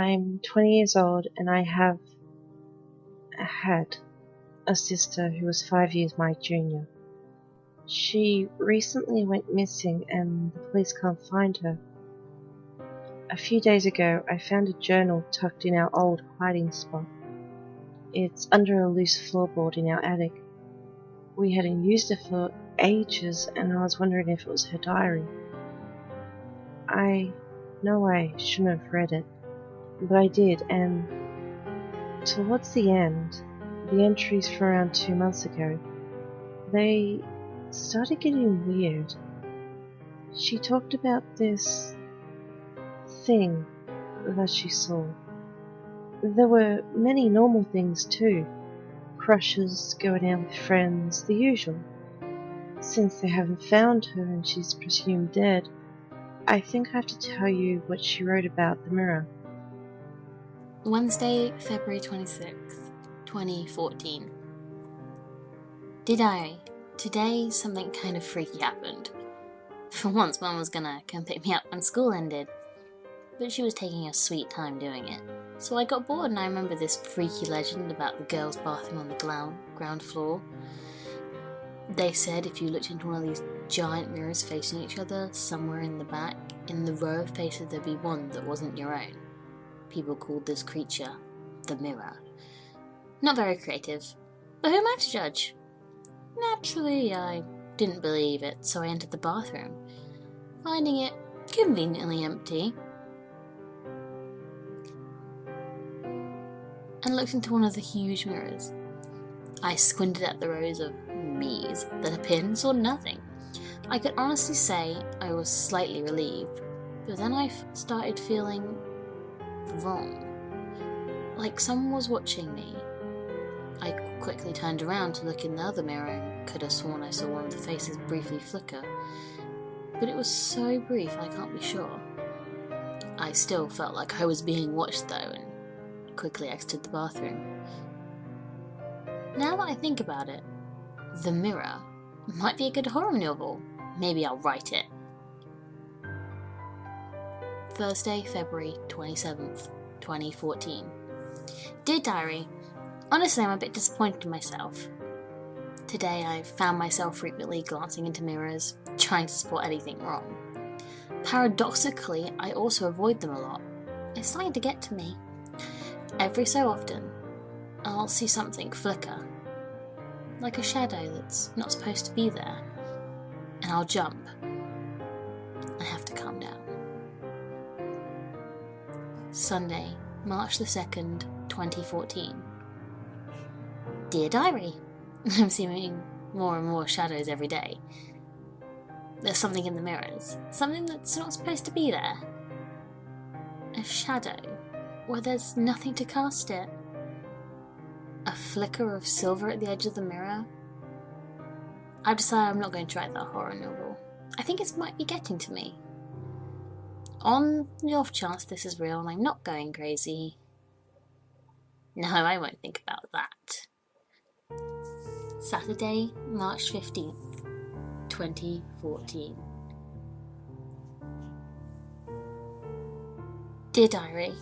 I'm 20 years old and I had a sister who was 5 years my junior. She recently went missing and the police can't find her. A few days ago, I found a journal tucked in our old hiding spot. It's under a loose floorboard in our attic. We hadn't used it for ages and I was wondering if it was her diary. I know I shouldn't have read it, but I did, and towards the end, the entries from around 2 months ago, they started getting weird. She talked about this thing that she saw. There were many normal things too. Crushes, going out with friends, the usual. Since they haven't found her and she's presumed dead, I think I have to tell you what she wrote about the mirror. Wednesday, February 26th, 2014. Dear Diary, today something kind of freaky happened. For once, Mum was gonna come pick me up when school ended, but she was taking a sweet time doing it. So I got bored and I remember this freaky legend about the girls' bathroom on the ground floor. They said if you looked into one of these giant mirrors facing each other, somewhere in the back, in the row of faces there'd be one that wasn't your own. People called this creature the mirror. Not very creative, but who am I to judge? Naturally, I didn't believe it, so I entered the bathroom, finding it conveniently empty, and looked into one of the huge mirrors. I squinted at the rows of me's that appeared and saw nothing. I could honestly say I was slightly relieved, but then I started feeling wrong, like someone was watching me. I quickly turned around to look in the other mirror and could have sworn I saw one of the faces briefly flicker, but it was so brief I can't be sure. I still felt like I was being watched though, and quickly exited the bathroom. Now that I think about it, The Mirror might be a good horror novel. Maybe I'll write it. Thursday, February 27th, 2014. Dear Diary, honestly I'm a bit disappointed in myself. Today I found myself frequently glancing into mirrors, trying to spot anything wrong. Paradoxically, I also avoid them a lot. It's starting to get to me. Every so often, I'll see something flicker, like a shadow that's not supposed to be there, and I'll jump. I have to calm down. Sunday, March the 2nd, 2014. Dear Diary, I'm seeing more and more shadows every day. There's something in the mirrors, something that's not supposed to be there. A shadow where there's nothing to cast it. A flicker of silver at the edge of the mirror. I've decided I'm not going to write that horror novel. I think it might be getting to me. On the off chance this is real and I'm not going crazy. No, I won't think about that. Saturday, March 15th, 2014. Dear Diary,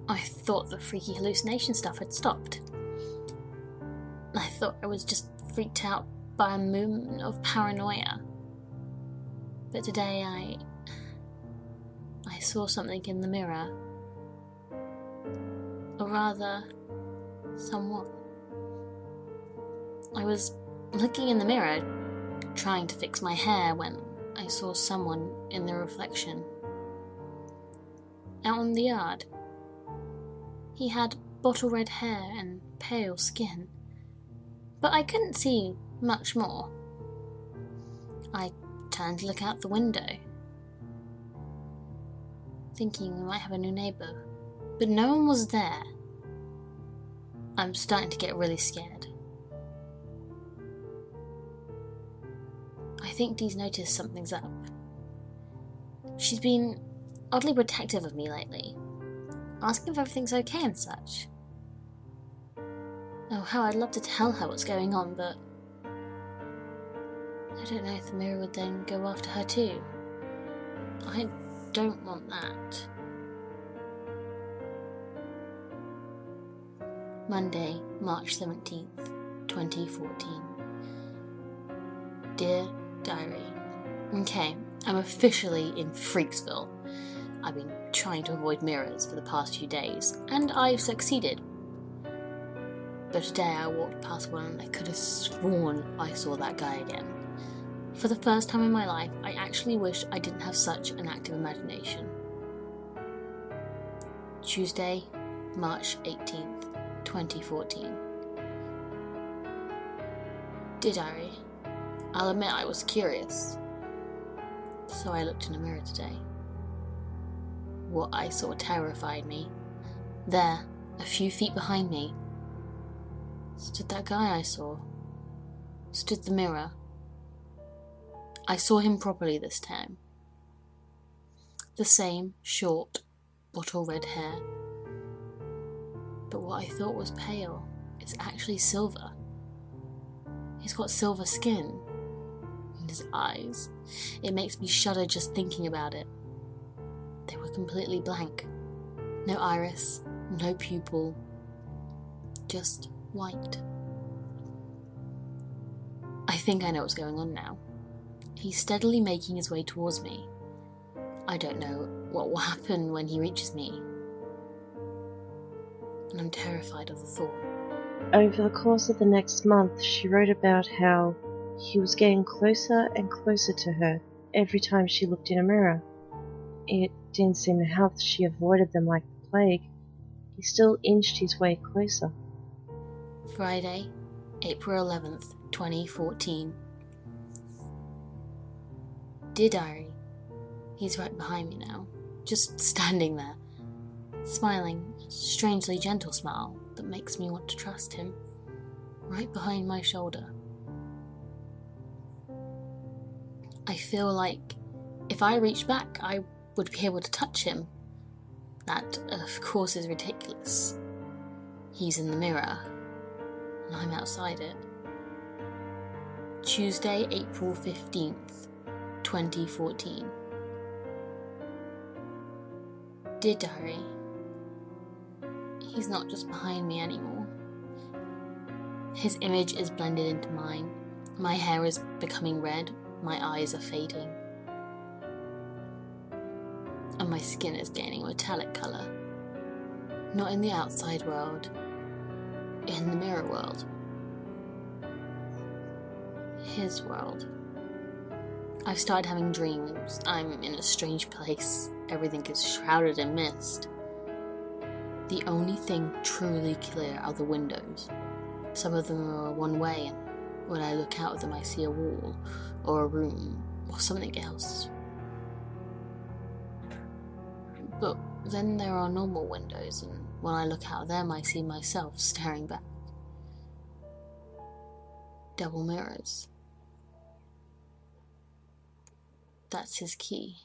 I thought the freaky hallucination stuff had stopped. I thought I was just freaked out by a moment of paranoia. But today I saw something in the mirror. Or rather, someone. I was looking in the mirror, trying to fix my hair, when I saw someone in the reflection. Out in the yard. He had bottle red hair and pale skin, but I couldn't see much more. I turned to look out the window, thinking we might have a new neighbour, but no one was there. I'm starting to get really scared. I think Dee's noticed something's up. She's been oddly protective of me lately, asking if everything's okay and such. Oh, how I'd love to tell her what's going on, but I don't know if the mirror would then go after her too. I don't want that. Monday, March 17th, 2014. Dear Diary. Okay, I'm officially in Freaksville. I've been trying to avoid mirrors for the past few days, and I've succeeded. But today I walked past one and I could have sworn I saw that guy again. For the first time in my life, I actually wish I didn't have such an active imagination. Tuesday, March 18th, 2014. Dear Diary, I'll admit I was curious, so I looked in a mirror today. What I saw terrified me. There, a few feet behind me, stood that guy I saw. Stood the mirror. I saw him properly this time. The same short, bottle red hair. But what I thought was pale is actually silver. He's got silver skin. And his eyes. It makes me shudder just thinking about it. They were completely blank. No iris, no pupil. Just white. I think I know what's going on now. He's steadily making his way towards me. I don't know what will happen when he reaches me. And I'm terrified of the thought. Over the course of the next month, she wrote about how he was getting closer and closer to her every time she looked in a mirror. It didn't seem to help that she avoided them like the plague. He still inched his way closer. Friday, April 11th, 2014. Dear Diary, he's right behind me now, just standing there, smiling, a strangely gentle smile that makes me want to trust him, right behind my shoulder. I feel like if I reached back, I would be able to touch him. That, of course, is ridiculous. He's in the mirror, and I'm outside it. Tuesday, April 15th, 2014. Dear Diary, he's not just behind me anymore. His image is blended into mine. My hair is becoming red, my eyes are fading, and my skin is gaining a metallic colour. Not in the outside world, in the mirror world. His world. I've started having dreams. I'm in a strange place. Everything is shrouded in mist. The only thing truly clear are the windows. Some of them are one way, and when I look out of them I see a wall, or a room, or something else. But then there are normal windows, and when I look out of them I see myself staring back. Double mirrors. That's his key.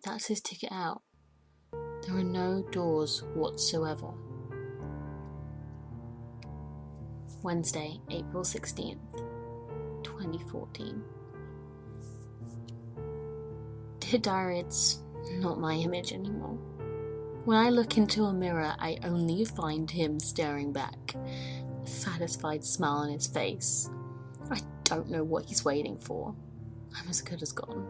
That's his ticket out. There are no doors whatsoever. Wednesday, April 16th, 2014. Dear Diary, it's not my image anymore. When I look into a mirror, I only find him staring back, a satisfied smile on his face. I don't know what he's waiting for. I'm as good as gone.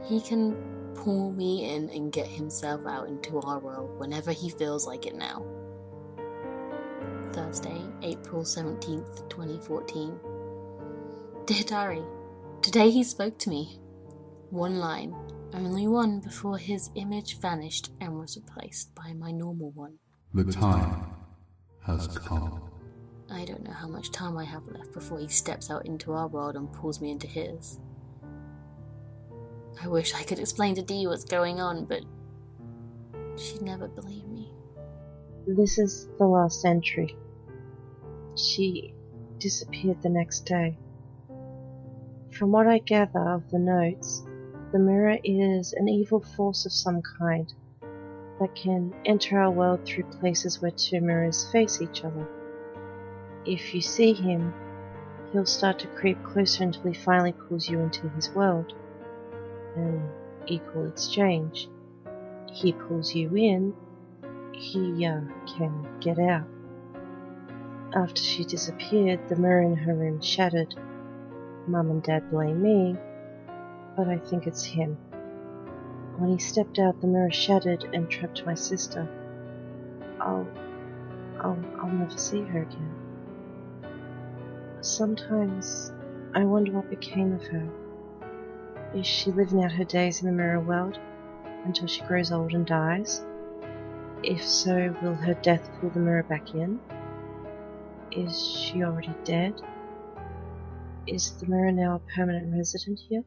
He can pull me in and get himself out into our world whenever he feels like it now. Thursday, April 17th, 2014. Dear Diary, today he spoke to me. One line, only one, before his image vanished and was replaced by my normal one. The time has come. I don't know how much time I have left before he steps out into our world and pulls me into his. I wish I could explain to Dee what's going on, but she'd never believe me. This is the last entry. She disappeared the next day. From what I gather of the notes, the mirror is an evil force of some kind that can enter our world through places where two mirrors face each other. If you see him, he'll start to creep closer until he finally pulls you into his world. An equal exchange. He pulls you in, he can get out. After she disappeared, the mirror in her room shattered. Mum and Dad blame me, but I think it's him. When he stepped out, the mirror shattered and trapped my sister. I'll never see her again. Sometimes I wonder what became of her. Is she living out her days in the mirror world until she grows old and dies? If so, will her death pull the mirror back in? Is she already dead? Is the mirror now a permanent resident here?